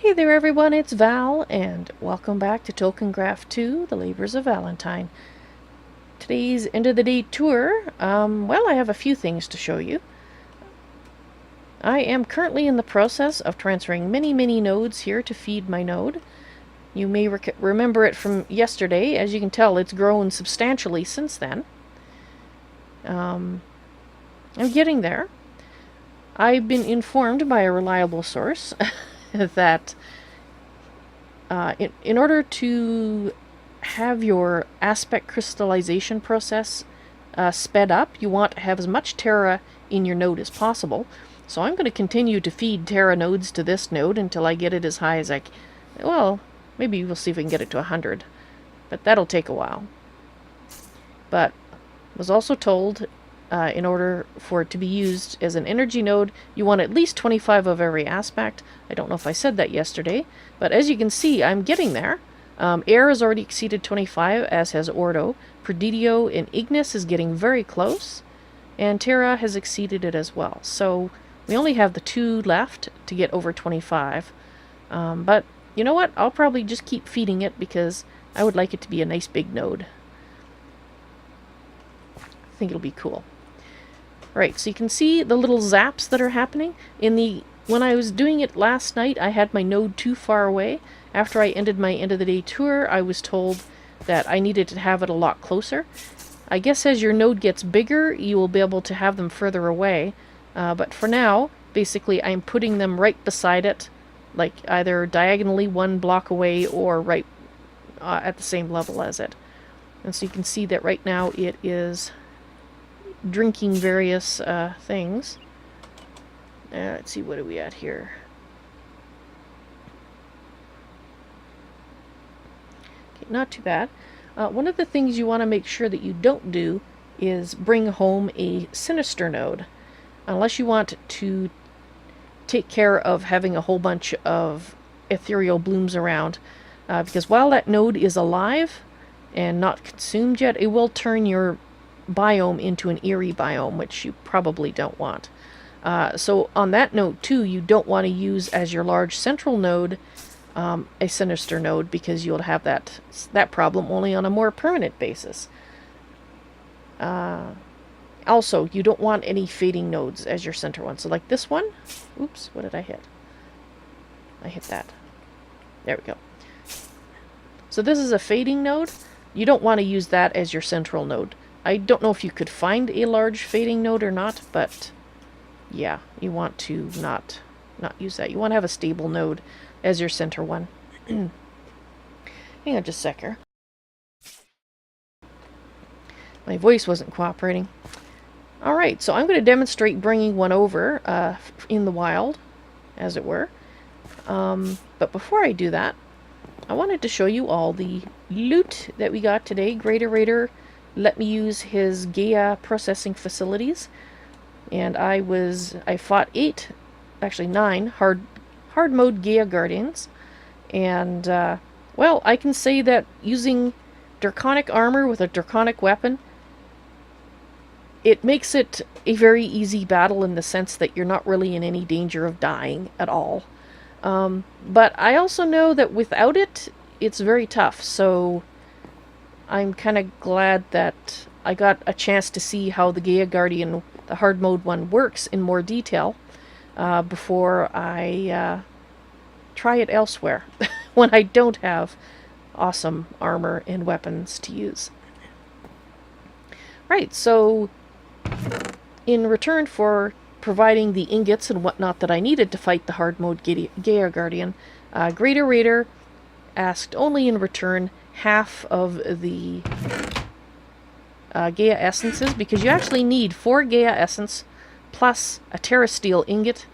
Hey there everyone, it's Val, and welcome back to Tolkiencraft II, The Labors of Valentine. Today's end of the day tour, well, I have a few things to show you. I am currently in the process of transferring many nodes here to feed my node. You may remember it from yesterday. As you can tell, it's grown substantially since then. I'm getting there. I've been informed by a reliable source that in order to have your aspect crystallization process sped up, you want to have as much Terra in your node as possible. So I'm going to continue to feed Terra nodes to this node until I get it as high as I can. Well, maybe we'll see if we can get it to 100. But that'll take a while. But I was also told in order for it to be used as an energy node, you want at least 25 of every aspect. I don't know if I said that yesterday, but as you can see, I'm getting there. Air has already exceeded 25, as has Ordo. Perdidio and Ignis is getting very close, and Terra has exceeded it as well. So we only have the 2 left to get over 25. But you know what? I'll probably just keep feeding it because I would like it to be a nice big node. I think it'll be cool. Right, so you can see the little zaps that are happening. When I was doing it last night, I had my node too far away. After I ended my end of the day tour, I was told that I needed to have it a lot closer. I guess as your node gets bigger, you will be able to have them further away. But for now, basically, I'm putting them right beside it, like either diagonally 1 block away or right at the same level as it. And so you can see that right now it is drinking various things. Let's see, what are we at here? Okay, not too bad. One of the things you want to make sure that you don't do is bring home a sinister node, unless you want to take care of having a whole bunch of ethereal blooms around, because while that node is alive and not consumed yet, it will turn your biome into an eerie biome, which you probably don't want. So on that note too, you don't want to use as your large central node a sinister node, because you'll have that problem only on a more permanent basis. Also, you don't want any fading nodes as your center one. So like this one, oops, what did I hit? I hit that. There we go. So this is a fading node. You don't want to use that as your central node. I don't know if you could find a large fading node or not, but yeah, you want to not use that. You want to have a stable node as your center one. Hang on just a sec here. My voice wasn't cooperating. Alright, so I'm going to demonstrate bringing one over in the wild, as it were. But before I do that, I wanted to show you all the loot that we got today. Greater Raider let me use his Gaia processing facilities, and I fought 9 hard mode Gaia Guardians, and well, I can say that using Draconic armor with a Draconic weapon, it makes it a very easy battle in the sense that you're not really in any danger of dying at all. But I also know that without it, it's very tough, so I'm kind of glad that I got a chance to see how the Gaia Guardian, the hard mode one, works in more detail before I try it elsewhere when I don't have awesome armor and weapons to use. Right, so in return for providing the ingots and whatnot that I needed to fight the hard mode Gaia Guardian, Greater Raider asked only in return half of the Gaia essences, because you actually need 4 Gaia essence plus a Terra Steel ingot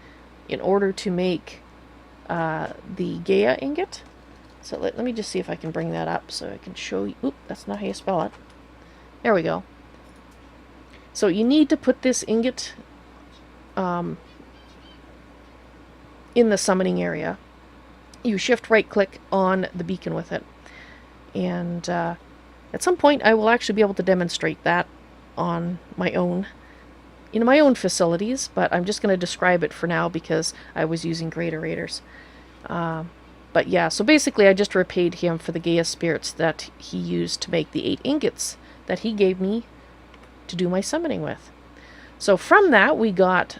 in order to make the Gaia ingot. So let me just see if I can bring that up so I can show you. Oop, that's not how you spell it. There we go. So you need to put this ingot in the summoning area. You shift right click on the beacon with it. And at some point I will actually be able to demonstrate that on my own, in my own facilities, but I'm just going to describe it for now because I was using Greater Raiders. But yeah, so basically I just repaid him for the Gaia spirits that he used to make the 8 ingots that he gave me to do my summoning with. So from that we got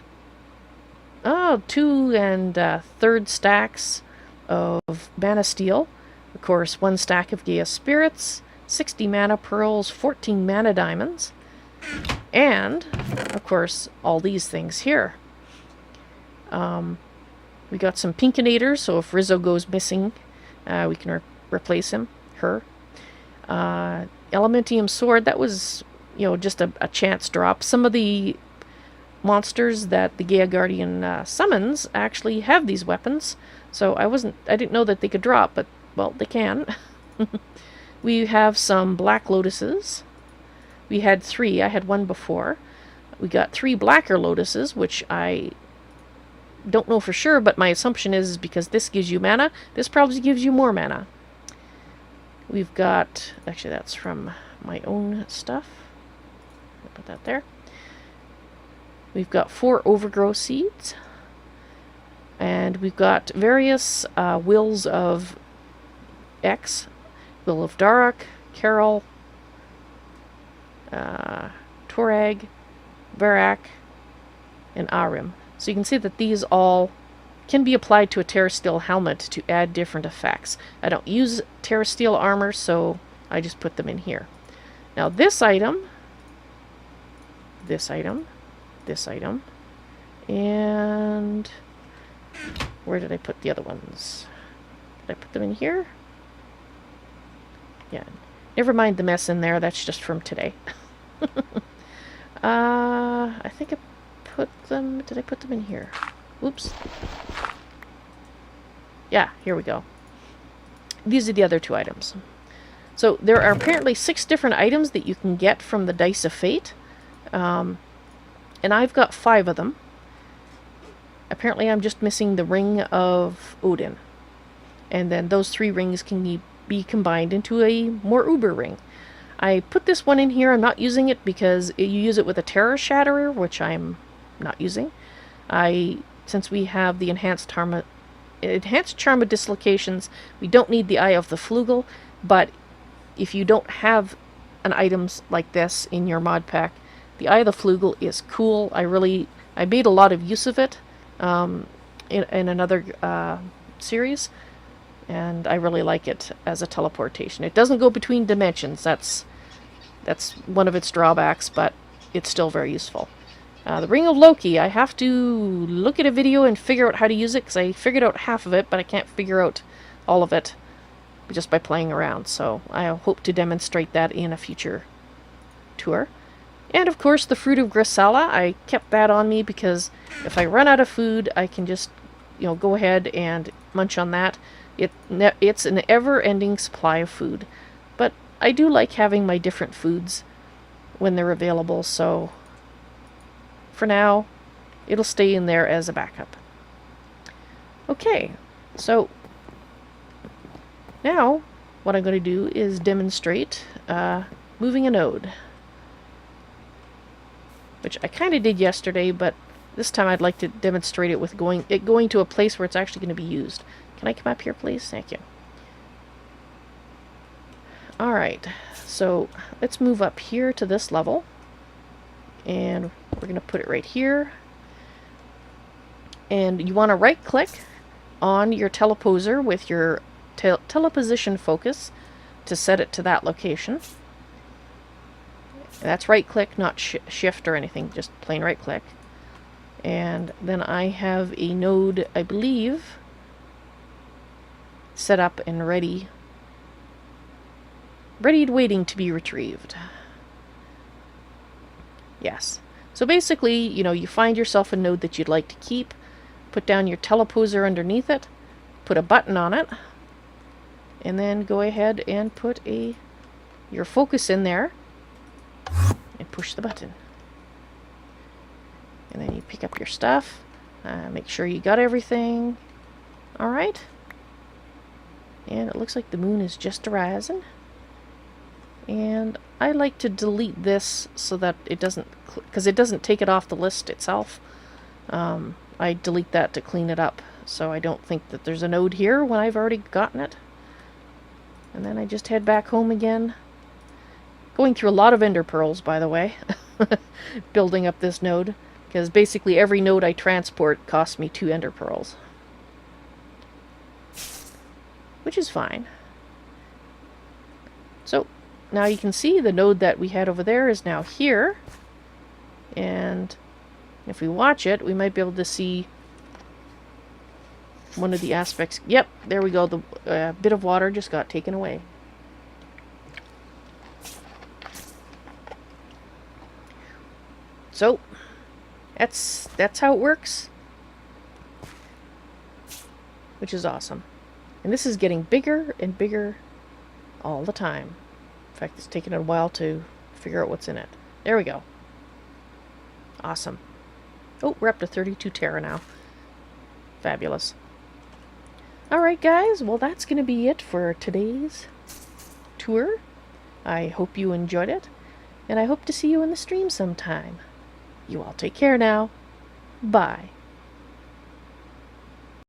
2 3 stacks of mana steel, of course 1 stack of Gaia spirits, 60 mana pearls, 14 mana diamonds, and of course all these things here. We got some pinkinators, so if Rizzo goes missing, we can replace her. Elementium sword, that was, just a chance drop. Some of the monsters that the Gaia Guardian summons actually have these weapons, so I didn't know that they could drop, but, well, they can. We have some black lotuses. We had 3, I had 1 before. We got 3 blacker lotuses, which I don't know for sure, but my assumption is because this gives you mana, this probably gives you more mana. We've got, actually that's from my own stuff. I'll put that there. We've got 4 overgrowth seeds. And we've got various wills of X. Will of Darak, Carol, Torag, Varak, and Arim. So you can see that these all can be applied to a Terrasteel helmet to add different effects. I don't use Terrasteel armor, so I just put them in here. Now this item, and where did I put the other ones? Did I put them in here? Yeah, never mind the mess in there, that's just from today. I think I put them, did I put them in here? Oops. Yeah, here we go. These are the other 2 items. So there are apparently 6 different items that you can get from the Dice of Fate. And I've got 5 of them. Apparently I'm just missing the Ring of Odin. And then those 3 rings can be combined into a more uber ring. I put this one in here. I'm not using it because you use it with a Terror Shatterer, which I'm not using. Since we have the enhanced charm of dislocations, we don't need the Eye of the Flugel, but if you don't have an items like this in your mod pack, the Eye of the Flugel is cool. I made a lot of use of it in another series, and I really like it as a teleportation. It doesn't go between dimensions. That's one of its drawbacks, but it's still very useful. The Ring of Loki, I have to look at a video and figure out how to use it, because I figured out half of it, but I can't figure out all of it just by playing around. So I hope to demonstrate that in a future tour. And of course the Fruit of Grisella, I kept that on me because if I run out of food, I can just, go ahead and munch on that. It's an ever-ending supply of food. But I do like having my different foods when they're available, so for now, it'll stay in there as a backup. Okay, so now what I'm going to do is demonstrate moving a node, which I kind of did yesterday, but this time I'd like to demonstrate it with going to a place where it's actually going to be used. Can I come up here, please? Thank you. Alright, so let's move up here to this level, and we're going to put it right here. And you want to right click on your teleposer with your teleposition focus to set it to that location. And that's right click, not shift or anything, just plain right click. And then I have a node, I believe, set up and ready waiting to be retrieved. Yes. So basically, you find yourself a node that you'd like to keep, put down your teleposer underneath it, put a button on it, and then go ahead and put your focus in there and push the button. And then you pick up your stuff, make sure you got everything. Alright. And it looks like the moon is just arising. And I like to delete this so that it doesn't, because it doesn't take it off the list itself. I delete that to clean it up, so I don't think that there's a node here when I've already gotten it. And then I just head back home again. Going through a lot of ender pearls, by the way, building up this node, because basically every node I transport costs me 2 ender pearls. Which is fine. So, now you can see the node that we had over there is now here. And if we watch it, we might be able to see one of the aspects. Yep, there we go. The bit of water just got taken away. So, that's how it works. Which is awesome. And this is getting bigger and bigger all the time. In fact, it's taken a while to figure out what's in it. There we go. Awesome. Oh, we're up to 32 Terra now. Fabulous. Alright guys, well that's going to be it for today's tour. I hope you enjoyed it, and I hope to see you in the stream sometime. You all take care now. Bye.